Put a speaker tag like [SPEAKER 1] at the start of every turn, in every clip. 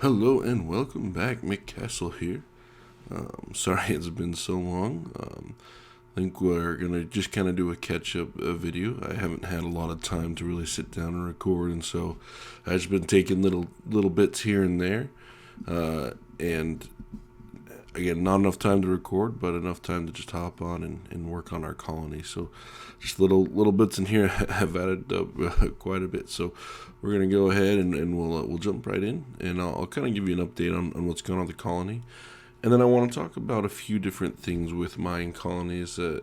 [SPEAKER 1] Hello and welcome back, Mick Castle here. Sorry it's been so long. I think we're gonna just kind of do a catch-up video. I haven't had a lot of time to really sit down and record, and so I've just been taking little bits here and there. And again, not enough time to record, but enough time to just hop on and work on our colony. So just little bits in here have added up quite a bit. So we're gonna go ahead and we'll jump right in, and I'll kind of give you an update on what's going on with the colony, and then I want to talk about a few different things with Minecolonies that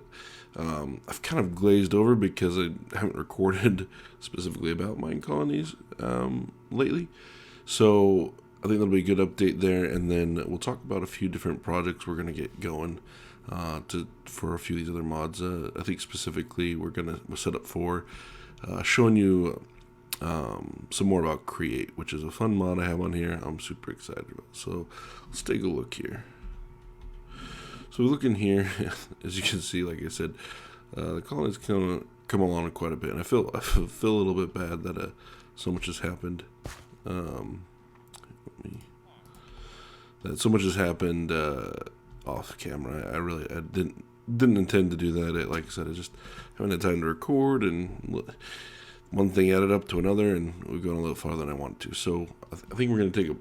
[SPEAKER 1] I've kind of glazed over because I haven't recorded specifically about Minecolonies lately. So I think that'll be a good update there, and then we'll talk about a few different projects we're going to get going for a few of these other mods. I think specifically we're set up for showing you some more about Create, which is a fun mod I have on here I'm super excited about. So let's take a look here. So we look in here, as you can see, like I said, the colony's come along quite a bit, and I feel a little bit bad that so much has happened. That so much has happened off camera. I didn't intend to do that. Like I said, I just haven't had time to record, and one thing added up to another, and we've gone a little farther than I wanted to. So I think we're going to take a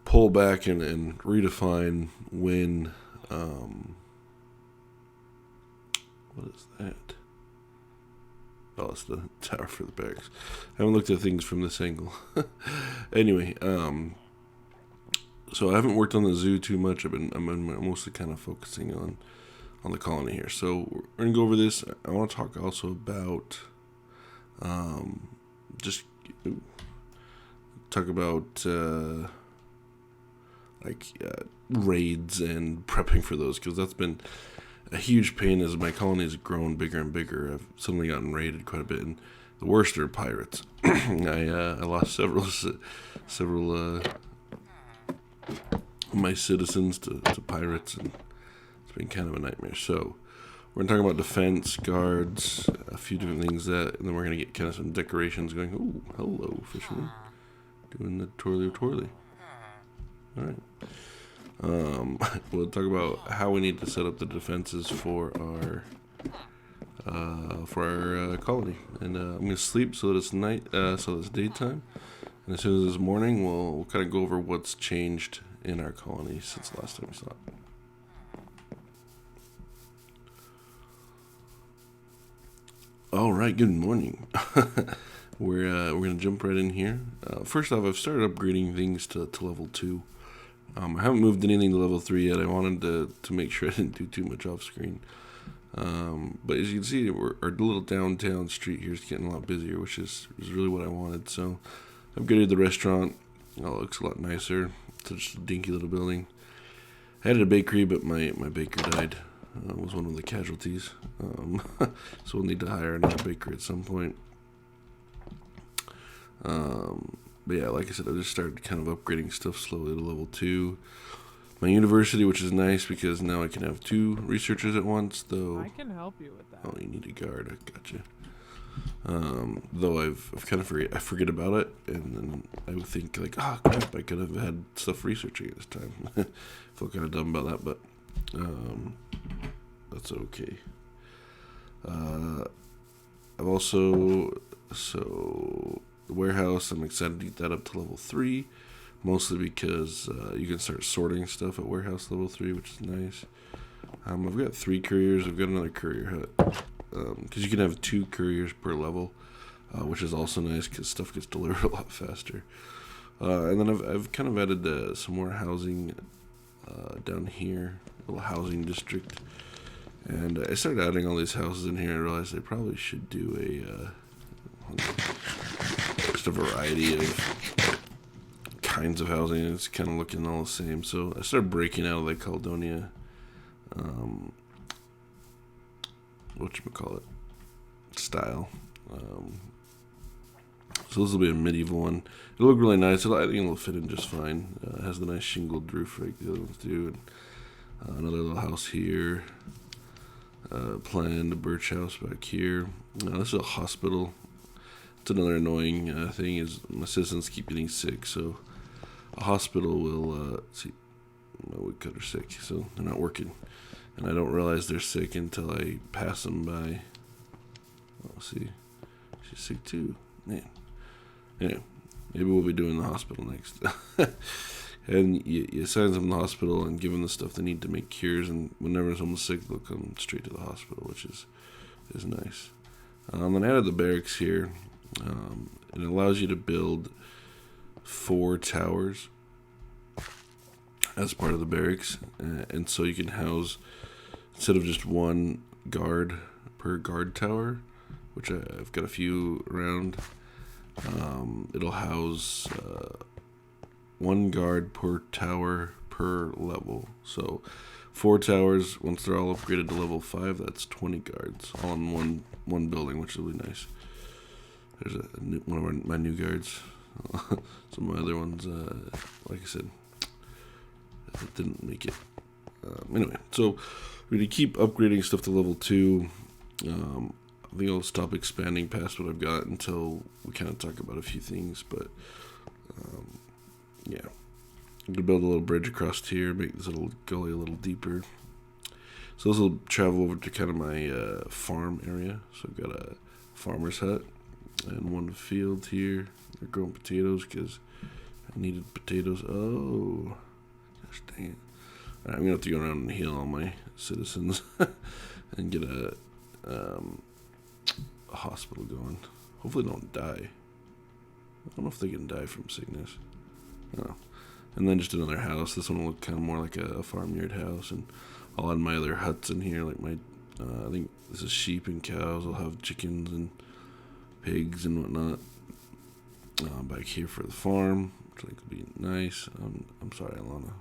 [SPEAKER 1] pull back and redefine when. What is that? Oh, it's the tower for the barracks. I haven't looked at things from this angle. Anyway, so I haven't worked on the zoo too much. I'm mostly kind of focusing on the colony here. So we're gonna go over this. I want to talk also about just talk about raids and prepping for those, because that's been a huge pain as my colony has grown bigger and bigger. I've suddenly gotten raided quite a bit, and the worst are pirates. I lost several of my citizens to pirates, and it's been kind of a nightmare. So we're going to talk about defense, guards, a few different things and then we're going to get kind of some decorations going. Ooh, hello, fisherman. Doing the twirly. Alright. We'll talk about how we need to set up the defenses for our colony. And I'm going to sleep so that it's night, so that it's daytime. And as soon as it's morning, we'll kind of go over what's changed in our colony since the last time we saw it. All right, good morning. We're gonna jump right in here. First off, I've started upgrading things to level 2. I haven't moved anything to level 3 yet. I wanted to make sure I didn't do too much off screen. But as you can see, our little downtown street here is getting a lot busier, which is really what I wanted. So I've upgraded the restaurant. Oh, it looks a lot nicer. It's just a dinky little building. I had a bakery, but my baker died. Was one of the casualties. So we'll need to hire another baker at some point. But yeah, like I said, I just started kind of upgrading stuff slowly to level 2. My university, which is nice because now I can have 2 researchers at once, though.
[SPEAKER 2] I can help you with that.
[SPEAKER 1] Oh, you need a guard. I gotcha. Though I've kind of forget about it, and then I would think like, crap, I could have had stuff researching at this time. Feel kind of dumb about that, but that's okay. I've also the warehouse, I'm excited to get that up to level 3, mostly because you can start sorting stuff at warehouse level 3, which is nice. I've got 3 couriers. I've got another courier hut, because you can have 2 couriers per level, which is also nice because stuff gets delivered a lot faster. And then I've kind of added some more housing down here, a little housing district. And I started adding all these houses in here and realized I probably should do just a variety of kinds of housing. It's kind of looking all the same. So I started breaking out of the Caledonia, style. So this will be a medieval one. It'll look really nice. I think it'll fit in just fine. It has the nice shingled roof like the other ones do. And another little house here. Planned a birch house back here. This is a hospital. It's another annoying thing is my citizens keep getting sick, so a hospital will see. My woodcutter's sick, so they're not working, and I don't realize they're sick until I pass them by. Oh, see, she's sick too, man. Anyway, maybe we'll be doing the hospital next. And you assign them to the hospital and give them the stuff they need to make cures, and whenever someone's sick, they'll come straight to the hospital, which is nice. Then I added the barracks here. It allows you to build 4 towers as part of the barracks, and so you can house, instead of just 1 guard per guard tower, which I've got a few around, it'll house 1 guard per tower per level. So 4 towers, once they're all upgraded to level 5, that's 20 guards, all in one building, which will be nice. There's one of my new guards. Some of my other ones, like I said, didn't make it. Anyway, so we're going to keep upgrading stuff to level 2. I think I'll stop expanding past what I've got until we kind of talk about a few things, but yeah. I'm going to build a little bridge across here, make this little gully a little deeper. So this will travel over to kind of my farm area. So I've got a farmer's hut and 1 field here. They're growing potatoes because I needed potatoes. Oh, gosh dang it. All right, I'm going to have to go around and heal all my citizens and get a hospital going. Hopefully they don't die. I don't know if they can die from sickness. Oh. And then just another house. This one will look kind of more like a farmyard house, and I'll add my other huts in here, like my I think this is sheep and cows. I'll have chickens and pigs and whatnot back here for the farm, which I think will be nice. I'm sorry, Alana.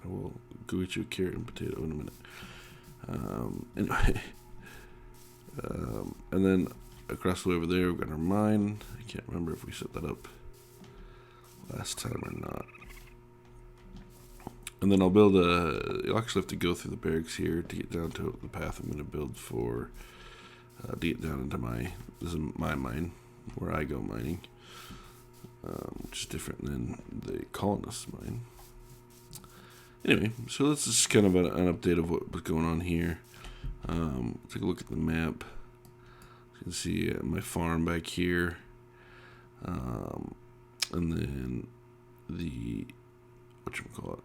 [SPEAKER 1] I will go get you a carrot and potato in a minute. Anyway, and then across the way over there, we've got our mine. I can't remember if we set that up last time or not. And then I'll build you'll actually have to go through the barracks here to get down to the path I'm going to build for, to get down into this is my mine, where I go mining, which is different than the colonists' mine. Anyway, so that's just kind of an update of what was going on here. Take a look at the map. You can see my farm back here. And then whatchamacallit,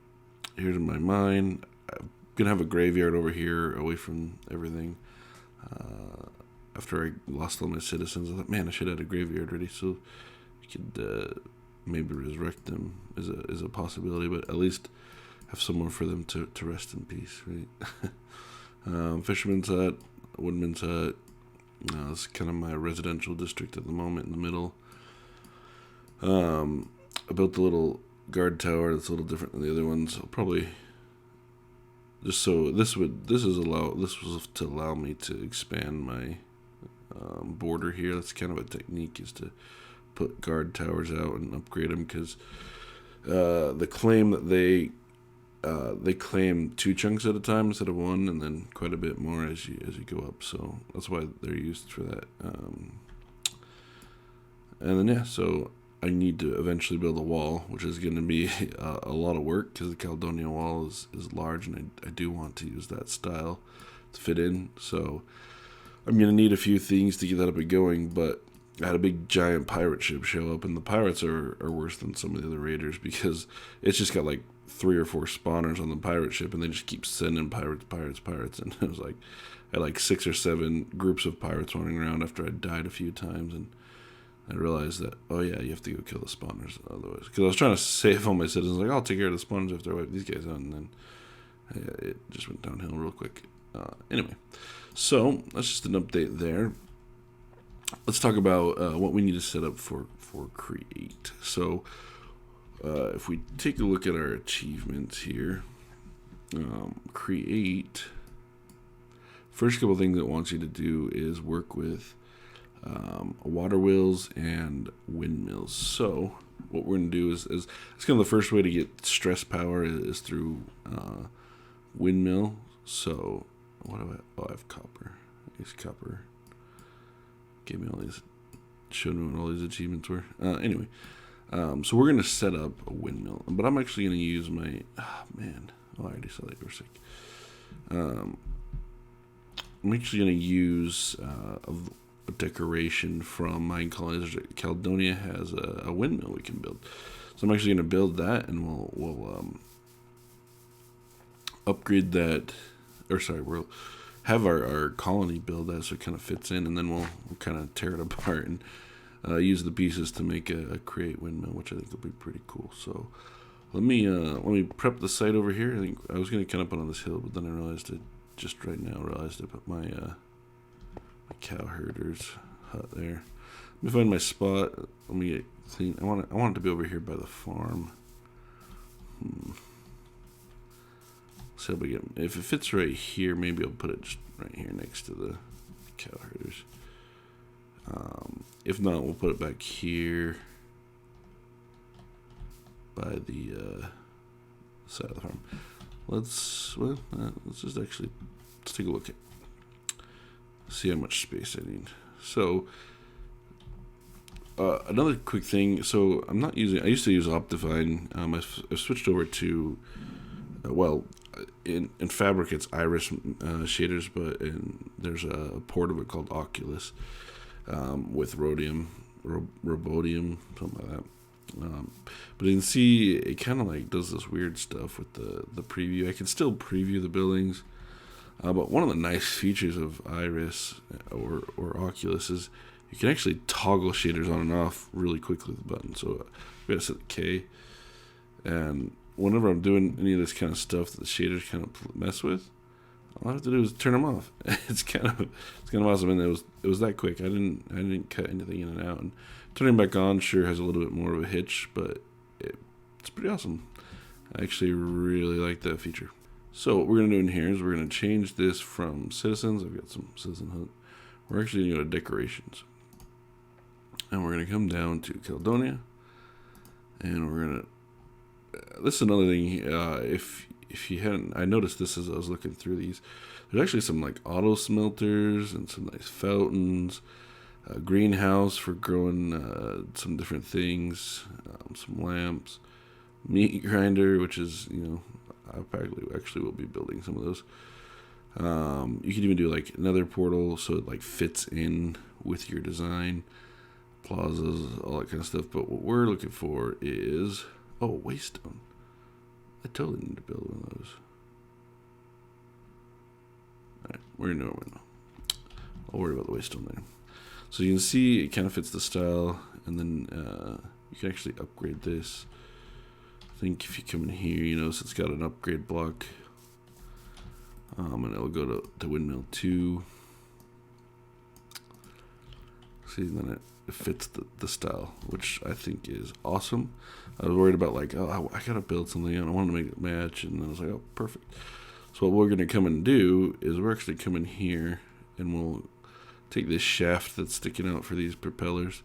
[SPEAKER 1] here's my mine. I'm gonna have a graveyard over here away from everything. After I lost all my citizens, I thought, man, I should have had a graveyard ready so you could maybe resurrect them is a possibility, but at least have somewhere for them to rest in peace, right? Fisherman's hut, woodman's hut. This is kind of my residential district at the moment in the middle. I built a little guard tower that's a little different than the other ones. I'll probably just so this was to allow me to expand my border here. That's kind of a technique, is to put guard towers out and upgrade them, because the claim that they claim 2 chunks at a time instead of 1, and then quite a bit more as you go up. So that's why they're used for that. And then so I need to eventually build a wall, which is going to be a lot of work, because the Caledonian wall is large, and I do want to use that style to fit in. So I'm going to need a few things to get that up and going, but I had a big giant pirate ship show up, and the pirates are worse than some of the other raiders, because it's just got like 3 or 4 spawners on the pirate ship, and they just keep sending pirates, and it was like I had like 6 or 7 groups of pirates running around after I died a few times, and I realized that, oh yeah, you have to go kill the spawners otherwise. Because I was trying to save all my citizens, like, I'll take care of the spawners after I wipe these guys out, and then it just went downhill real quick. Anyway, so that's just an update there. Let's talk about what we need to set up for create. So if we take a look at our achievements here, create, first couple things it wants you to do is work with water wheels and windmills. So what we're going to do is it's kind of the first way to get stress power is through windmill. So what do I have copper. I use copper. Gave me all these, showed me what all these achievements were. Anyway, So we're going to set up a windmill, but I'm actually going to use my, I already saw that you were sick. I'm actually going to use a decoration from Minecolonies. Caledonia has a windmill we can build. So I'm actually going to build that, and we'll upgrade that, we'll have our colony build that so it kind of fits in, and then we'll kind of tear it apart and use the pieces to make a create windmill, which I think will be pretty cool. So let me prep the site over here. I think I was going to camp up on this hill, but then I realized I put my cow herder's hut there. Let me find my spot. Let me get clean. I want it to be over here by the farm. So if it fits right here, maybe I'll put it just right here next to the cow herders. If not, we'll put it back here by the side of the farm. Let's take a look at see how much space I need. So another quick thing. So I used to use Optifine. I've switched over to in Fabric it's Iris shaders, but there's a port of it called Oculus with Rhodium, Robodium, something like that. But you can see it kind of like does this weird stuff with the preview. I can still preview the buildings, but one of the nice features of Iris or Oculus is you can actually toggle shaders on and off really quickly with the button. So we gotta set the K, and whenever I'm doing any of this kind of stuff that the shaders kind of mess with, all I have to do is turn them off. It's kind of awesome, and it was that quick. I didn't cut anything in and out. And turning back on sure has a little bit more of a hitch, but it's pretty awesome. I actually really like that feature. So what we're gonna do in here is we're gonna change this from citizens. I've got some citizen hut. We're actually gonna go to decorations, and we're gonna come down to Caledonia, and we're gonna. This is another thing. If you hadn't, I noticed this as I was looking through these. There's actually some like auto smelters and some nice fountains, a greenhouse for growing some different things, some lamps, meat grinder, which is I actually will be building some of those. You can even do like another portal so it like fits in with your design, plazas, all that kind of stuff. But what we're looking for is waystone. I totally need to build one of those. Alright, we're gonna do it right now. I'll worry about the waystone there. So you can see it kind of fits the style, and then you can actually upgrade this. I think if you come in here, you notice it's got an upgrade block, and it'll go to windmill 2. See, then it fits the style, which I think is awesome. I was worried about I gotta build something and I wanted to make it match, and then I was like, oh, perfect. So what we're gonna come and do is we're actually come in here and we'll take this shaft that's sticking out for these propellers,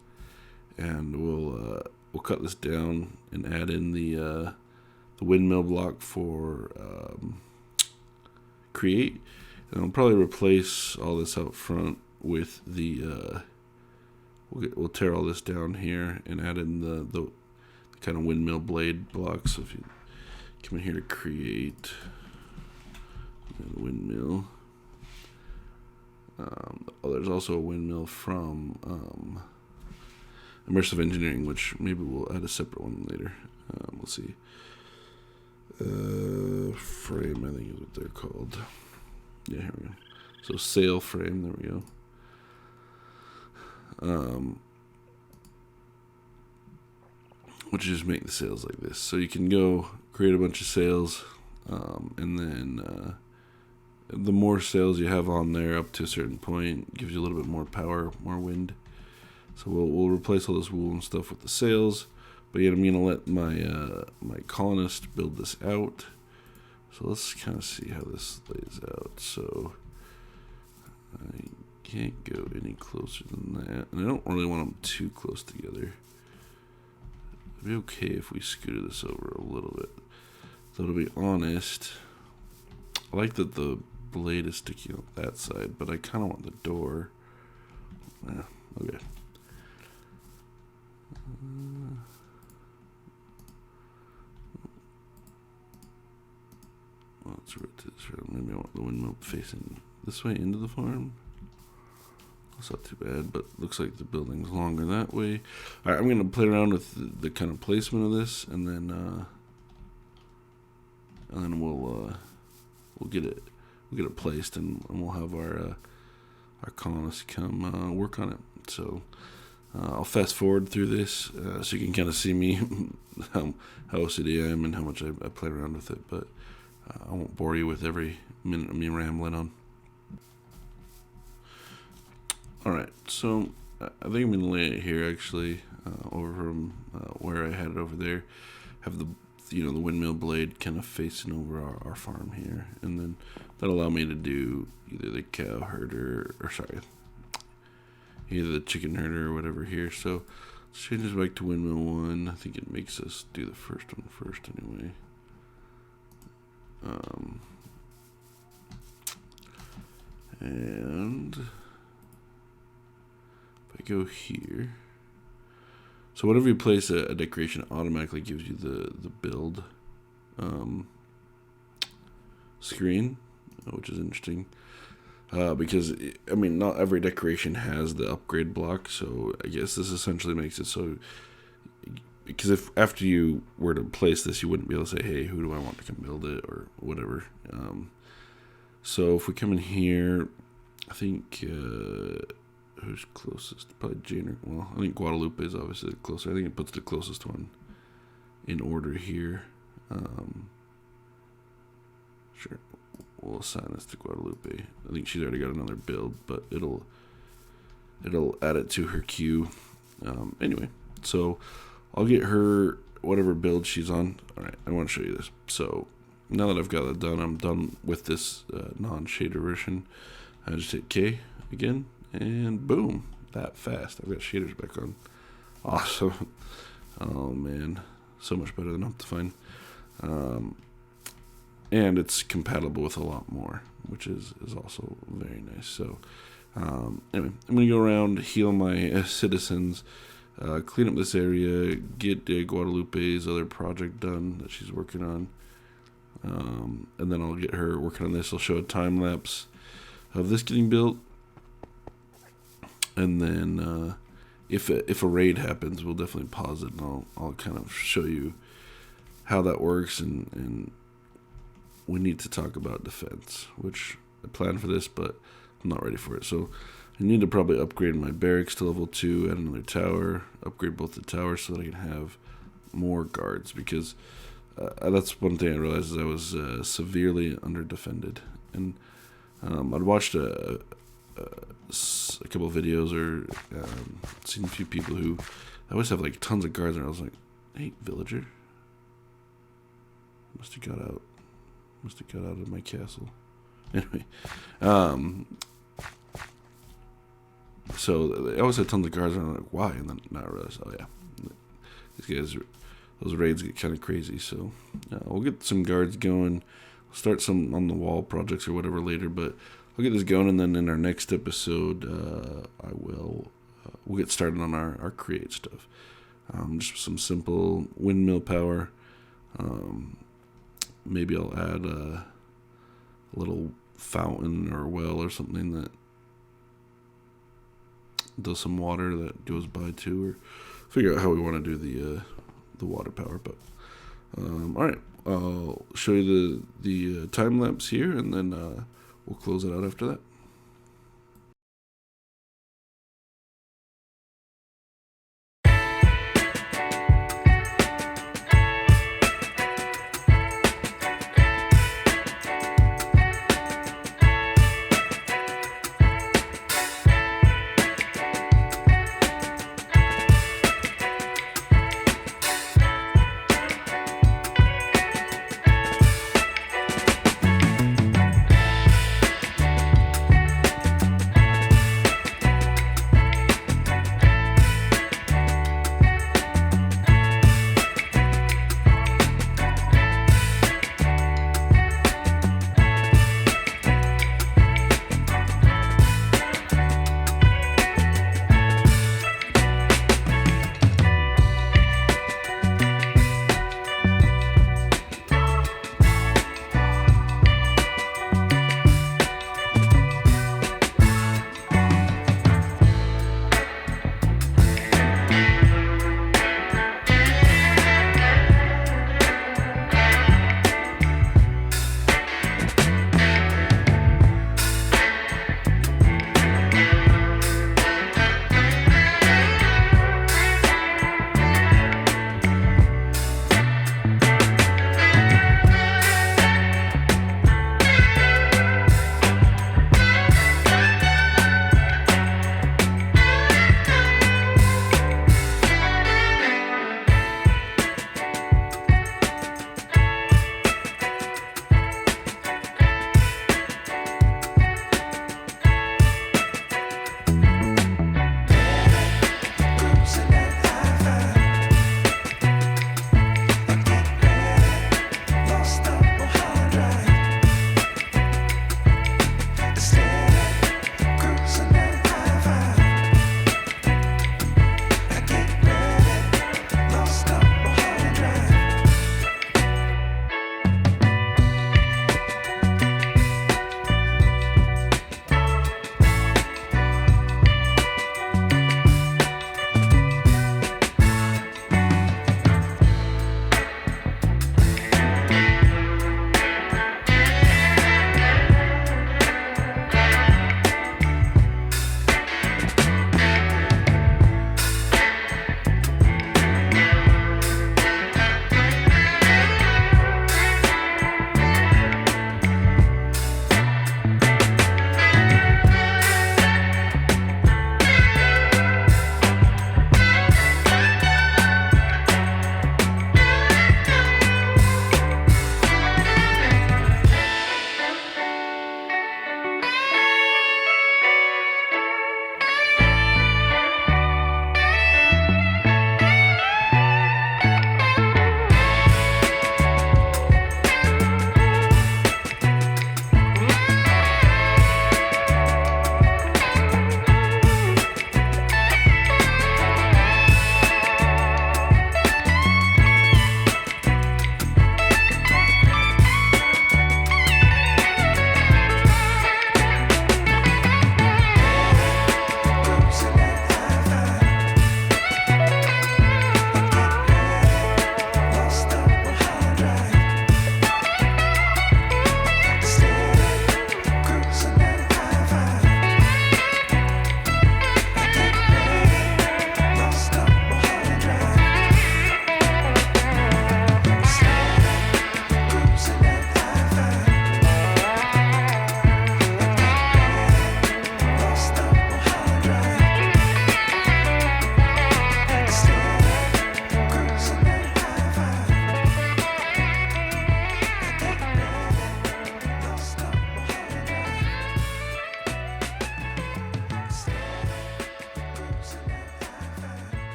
[SPEAKER 1] and we'll cut this down and add in the windmill block for create, and I'll probably replace all this out front with the we'll tear all this down here and add in the kind of windmill blade blocks. So if you come in here to create the windmill, there's also a windmill from Immersive Engineering, which maybe we'll add a separate one later. We'll see. Frame, I think is what they're called. Yeah, here we go. So sail frame, there we go. Which just make the sails like this. So you can go create a bunch of sails, and then the more sails you have on there up to a certain point gives you a little bit more power, more wind. So we'll replace all this wool and stuff with the sails. But yet I'm gonna let my colonist build this out. So let's kind of see how this lays out. So I can't go any closer than that, and I don't really want them too close together. It'd be okay if we scooted this over a little bit. So to be honest, I like that the blade is sticking out that side, but I kind of want the door. Okay. let's rotate this around. Maybe I want the windmill facing this way into the farm. That's not too bad, but looks like the building's longer that way. All right, I'm gonna play around with the kind of placement of this, and then we'll get it placed, and we'll have our colonists come work on it. So I'll fast forward through this so you can kind of see me how OCD I am and how much I play around with it. But I won't bore you with every minute of me rambling on. Alright, so I think I'm going to lay it here actually, over from where I had it over there. Have the windmill blade kind of facing over our farm here, and then that'll allow me to do either the cow herder, either the chicken herder or whatever here. So let's change this back to windmill 1. I think it makes us do the first one first anyway. And if I go here, so whenever you place a decoration, it automatically gives you the build screen, which is interesting. Because, I mean, not every decoration has the upgrade block, so I guess this essentially makes it so, because if after you were to place this, you wouldn't be able to say, hey, who do I want to come build it, or whatever. So if we come in here, I think, who's closest? Probably Jane, well, I think Guadalupe is obviously the closer. I think it puts the closest one in order here. Sure. We'll assign this to Guadalupe. I think she's already got another build, but it'll add it to her queue. Anyway, so I'll get her whatever build she's on. All right, I want to show you this. So now that I've got it done, I'm done with this non-shader version. I just hit K again, and boom, that fast. I've got shaders back on. Awesome. Oh man, so much better than Optifine. And it's compatible with a lot more, which is also very nice. So anyway, I'm going to go around, heal my citizens, clean up this area, get Guadalupe's other project done that she's working on. And then I'll get her working on this. I'll show a time lapse of this getting built. And then if a raid happens, we'll definitely pause it, and I'll kind of show you how that works, and we need to talk about defense, which I planned for this, but I'm not ready for it. So I need to probably upgrade my barracks to level 2, add another tower, upgrade both the towers so that I can have more guards, because that's one thing I realized is I was severely under-defended. And I'd watched a couple of videos, or seen a few people who always have like tons of guards, and I was like, hey, villager, must have got out of my castle. Anyway, so they always had tons of guards, and I'm like, why? And then now I realized, oh yeah, these guys, those raids get kind of crazy. So we'll get some guards going. I'll start some on the wall projects or whatever later, but I'll get this going, and then in our next episode, we'll get started on our create stuff. Just some simple windmill power. Maybe I'll add a little fountain or well or something that does some water that goes by too, or figure out how we want to do the water power. But all right, I'll show you the time lapse here, and then we'll close it out after that.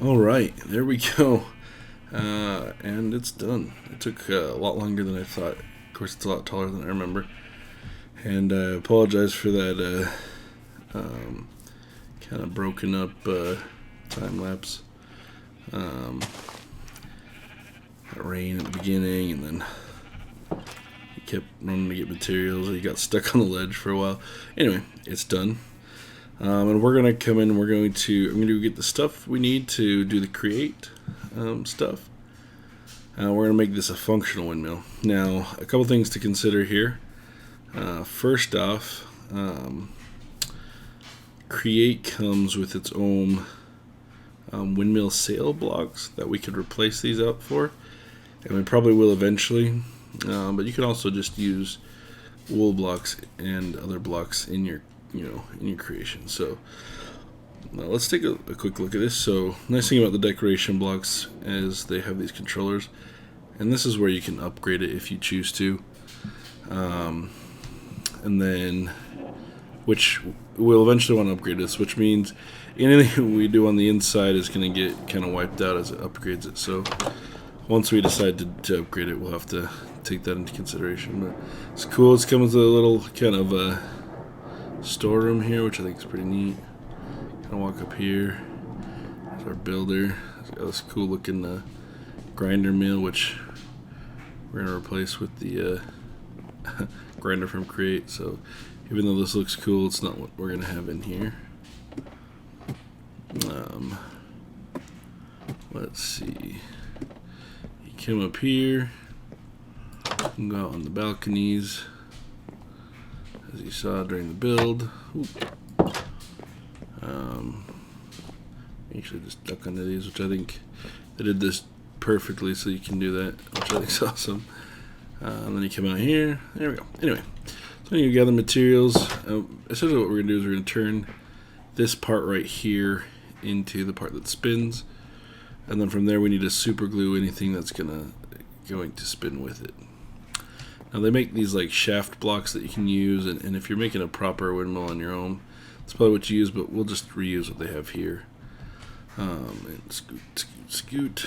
[SPEAKER 1] Alright, there we go. And it's done. It took a lot longer than I thought. Of course, it's a lot taller than I remember. And I apologize for that kind of broken up time lapse. Rain at the beginning, and then he kept running to get materials. He got stuck on the ledge for a while. Anyway, it's done. And we're gonna come in. I'm gonna get the stuff we need to do the create stuff. We're gonna make this a functional windmill. Now, a couple things to consider here. First off, create comes with its own windmill sail blocks that we could replace these out for, and we probably will eventually. But you can also just use wool blocks and other blocks in your creation. So now let's take a quick look at this. So nice thing about the decoration blocks is they have these controllers, and this is where you can upgrade it if you choose to. And then, which we'll eventually want to upgrade this, which means anything we do on the inside is going to get kind of wiped out as it upgrades it. So once we decide to upgrade it, we'll have to take that into consideration. But it's cool. It's come with a little kind of storeroom here, which I think is pretty neat. Kind of walk up here. There's our builder. It's got this cool looking grinder mill, which we're going to replace with the grinder from Create. So even though this looks cool, it's not what we're going to have in here. Let's see. You come up here and go out on the balconies, as you saw during the build. Actually just duck under these, which I think they did this perfectly, so you can do that, which I think is awesome. And then you come out here. There we go. Anyway, so you gather materials. Essentially what we're going to do is we're going to turn this part right here into the part that spins, and then from there we need to super glue anything that's going to spin with it. Now they make these like shaft blocks that you can use, and if you're making a proper windmill on your own, that's probably what you use, but we'll just reuse what they have here. And scoot.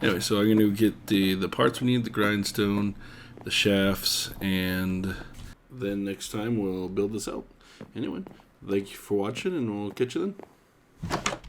[SPEAKER 1] Anyway, so I'm going to get the parts we need, the grindstone, the shafts, and then next time we'll build this out. Anyway, thank you for watching, and we'll catch you then.